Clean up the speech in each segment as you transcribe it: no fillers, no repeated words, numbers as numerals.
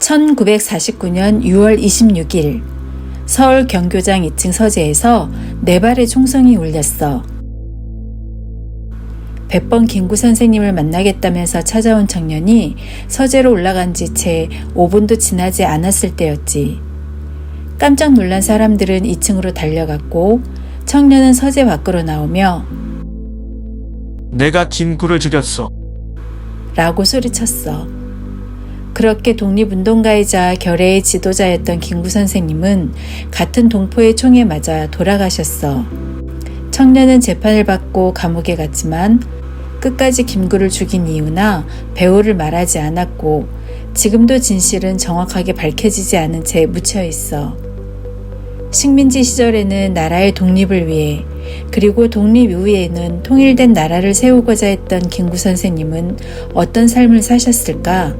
1949년 6월 26일 서울 경교장 2층 서재에서 4발의 총성이 울렸어. 백번 김구 선생님을 만나겠다면서 찾아온 청년이 서재로 올라간 지 채 5분도 지나지 않았을 때였지. 깜짝 놀란 사람들은 2층으로 달려갔고 청년은 서재 밖으로 나오며 내가 김구를 죽였어. 라고 소리쳤어. 그렇게 독립운동가이자 결의의 지도자였던 김구 선생님은 같은 동포의 총에 맞아 돌아가셨어. 청년은 재판을 받고 감옥에 갔지만 끝까지 김구를 죽인 이유나 배후를 말하지 않았고 지금도 진실은 정확하게 밝혀지지 않은 채 묻혀 있어. 식민지 시절에는 나라의 독립을 위해 그리고 독립 이후에는 통일된 나라를 세우고자 했던 김구 선생님은 어떤 삶을 사셨을까?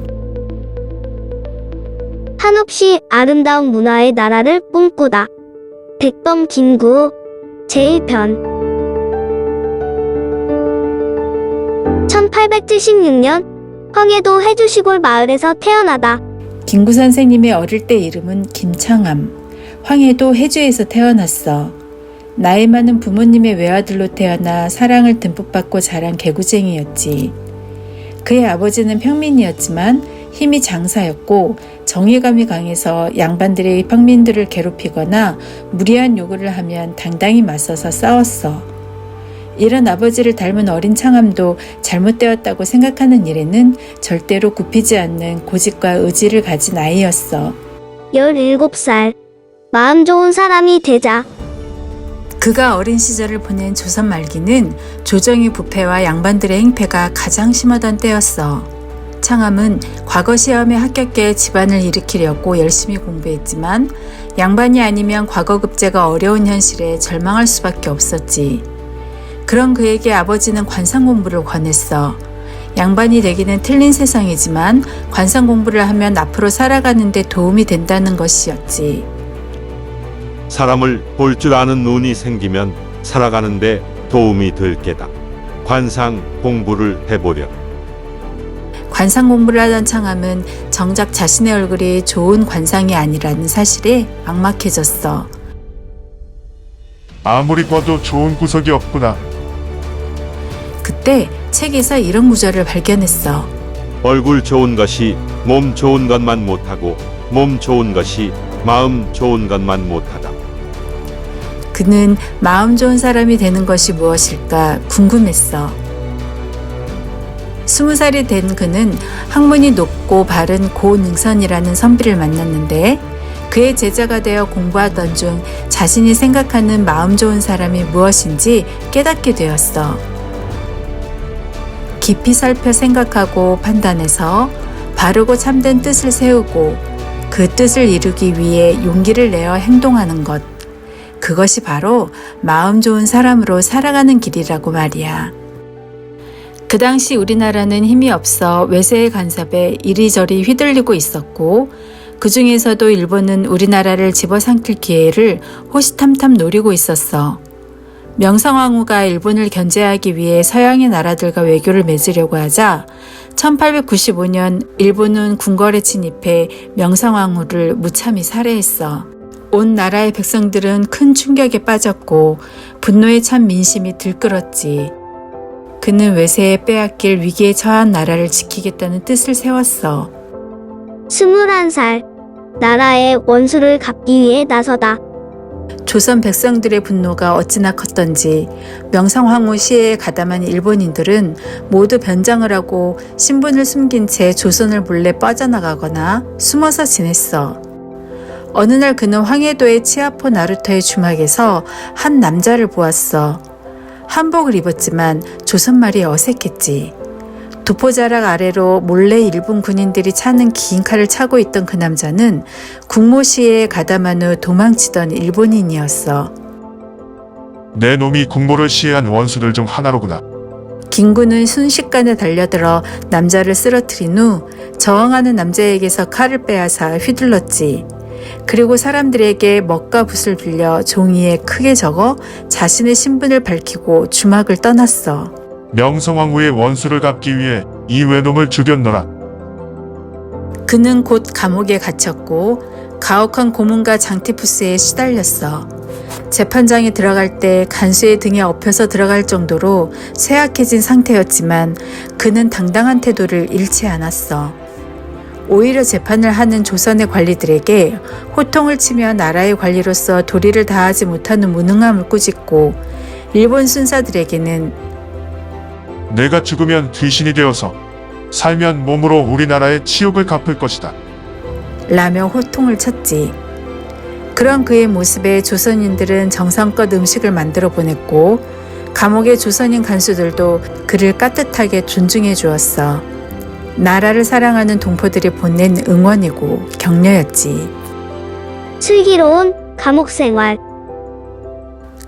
한없이 아름다운 문화의 나라를 꿈꾸다. 백범 김구 제1편 1876년 황해도 해주시골 마을에서 태어나다. 김구 선생님의 어릴 때 이름은 김창암, 황해도 해주에서 태어났어. 나이 많은 부모님의 외아들로 태어나 사랑을 듬뿍 받고 자란 개구쟁이였지. 그의 아버지는 평민이었지만 힘이 장사였고 정의감이 강해서 양반들이 평민들을 괴롭히거나 무리한 요구를 하면 당당히 맞서서 싸웠어. 이런 아버지를 닮은 어린 창암도 잘못되었다고 생각하는 일에는 절대로 굽히지 않는 고집과 의지를 가진 아이였어. 17살 마음 좋은 사람이 되자. 그가 어린 시절을 보낸 조선 말기는 조정의 부패와 양반들의 행패가 가장 심하던 때였어. 창암은 과거 시험에 합격해 집안을 일으키려고 열심히 공부했지만 양반이 아니면 과거 급제가 어려운 현실에 절망할 수밖에 없었지. 그런 그에게 아버지는 관상 공부를 권했어. 양반이 되기는 틀린 세상이지만 관상 공부를 하면 앞으로 살아가는 데 도움이 된다는 것이었지. 사람을 볼 줄 아는 눈이 생기면 살아가는 데 도움이 될 게다. 관상 공부를 해보렴. 관상 공부를 하던 창암은 정작 자신의 얼굴이 좋은 관상이 아니라는 사실에 막막해졌어. 아무리 봐도 좋은 구석이 없구나. 그때 책에서 이런 구절을 발견했어. 얼굴 좋은 것이 몸 좋은 것만 못하고 몸 좋은 것이 마음 좋은 것만 못하다. 그는 마음 좋은 사람이 되는 것이 무엇일까 궁금했어. 20살이 된 그는 학문이 높고 바른 고능선이라는 선비를 만났는데 그의 제자가 되어 공부하던 중 자신이 생각하는 마음 좋은 사람이 무엇인지 깨닫게 되었어. 깊이 살펴 생각하고 판단해서 바르고 참된 뜻을 세우고 그 뜻을 이루기 위해 용기를 내어 행동하는 것. 그것이 바로 마음 좋은 사람으로 살아가는 길이라고 말이야. 그 당시 우리나라는 힘이 없어 외세의 간섭에 이리저리 휘둘리고 있었고 그 중에서도 일본은 우리나라를 집어삼킬 기회를 호시탐탐 노리고 있었어. 명성황후가 일본을 견제하기 위해 서양의 나라들과 외교를 맺으려고 하자 1895년 일본은 궁궐에 침입해 명성황후를 무참히 살해했어. 온 나라의 백성들은 큰 충격에 빠졌고 분노에 찬 민심이 들끓었지. 그는 외세에 빼앗길 위기에 처한 나라를 지키겠다는 뜻을 세웠어. 21살 나라의 원수를 갚기 위해 나서다. 조선 백성들의 분노가 어찌나 컸던지 명성황후 시해에 가담한 일본인들은 모두 변장을 하고 신분을 숨긴 채 조선을 몰래 빠져나가거나 숨어서 지냈어. 어느 날 그는 황해도의 치아포 나루터의 주막에서 한 남자를 보았어. 한복을 입었지만 조선말이 어색했지. 도포자락 아래로 몰래 일본 군인들이 차는 긴 칼을 차고 있던 그 남자는 국모시해에 가담한 후 도망치던 일본인이었어. 내 놈이 국모를 시해한 원수들 중 하나로구나. 김구는 순식간에 달려들어 남자를 쓰러뜨린 후 저항하는 남자에게서 칼을 빼앗아 휘둘렀지. 그리고 사람들에게 먹과 붓을 빌려 종이에 크게 적어 자신의 신분을 밝히고 주막을 떠났어. 명성황후의 원수를 갚기 위해 이 외놈을 죽였노라. 그는 곧 감옥에 갇혔고 가혹한 고문과 장티푸스에 시달렸어. 재판장에 들어갈 때 간수의 등에 엎여서 들어갈 정도로 쇠약해진 상태였지만 그는 당당한 태도를 잃지 않았어. 오히려 재판을 하는 조선의 관리들에게 호통을 치며 나라의 관리로서 도리를 다하지 못하는 무능함을 꾸짖고 일본 순사들에게는 내가 죽으면 귀신이 되어서 살면 몸으로 우리나라의 치욕을 갚을 것이다. 라며 호통을 쳤지. 그런 그의 모습에 조선인들은 정성껏 음식을 만들어 보냈고 감옥의 조선인 간수들도 그를 깍듯하게 존중해 주었어. 나라를 사랑하는 동포들이 보낸 응원이고 격려였지. 슬기로운 감옥 생활.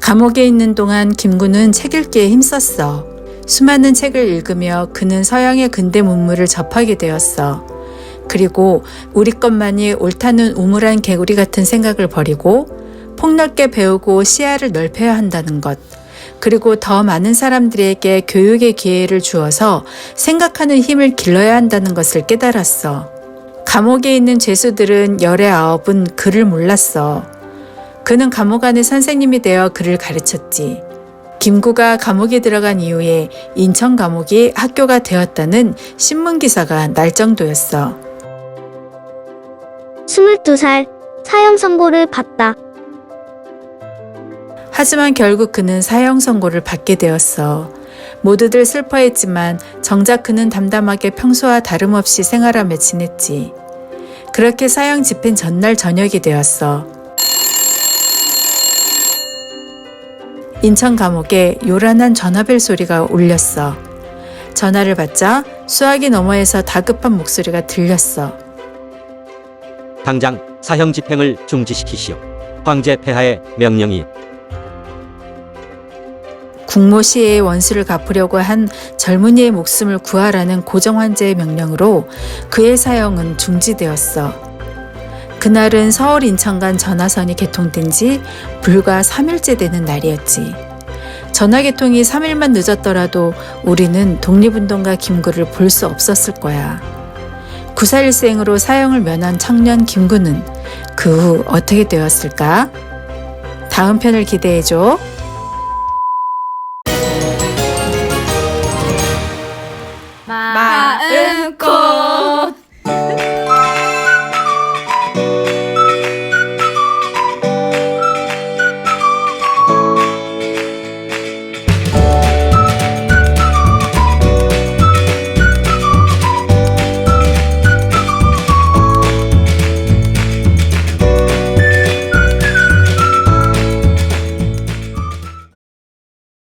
감옥에 있는 동안 김구는 책 읽기에 힘썼어. 수많은 책을 읽으며 그는 서양의 근대 문물을 접하게 되었어. 그리고 우리 것만이 옳다는 우물한 개구리 같은 생각을 버리고 폭넓게 배우고 시야를 넓혀야 한다는 것, 그리고 더 많은 사람들에게 교육의 기회를 주어서 생각하는 힘을 길러야 한다는 것을 깨달았어. 감옥에 있는 죄수들은 19은 글을 몰랐어. 그는 감옥 안의 선생님이 되어 그를 가르쳤지. 김구가 감옥에 들어간 이후에 인천 감옥이 학교가 되었다는 신문 기사가 날 정도였어. 22살 사형 선고를 받다. 하지만 결국 그는 사형 선고를 받게 되었어. 모두들 슬퍼했지만 정작 그는 담담하게 평소와 다름없이 생활하며 지냈지. 그렇게 사형 집행 전날 저녁이 되었어. 인천 감옥에 요란한 전화벨 소리가 울렸어. 전화를 받자 수화기 너머에서 다급한 목소리가 들렸어. 당장 사형 집행을 중지시키시오. 황제 폐하의 명령이. 국모시의 원수를 갚으려고 한 젊은이의 목숨을 구하라는 고정 환자의 명령으로 그의 사형은 중지되었어. 그날은 서울 인천 간 전화선이 개통된 지 불과 3일째 되는 날이었지. 전화 개통이 3일만 늦었더라도 우리는 독립운동가 김구를 볼 수 없었을 거야. 9.4일생으로 사형을 면한 청년 김구는 그 후 어떻게 되었을까? 다음 편을 기대해줘. 마을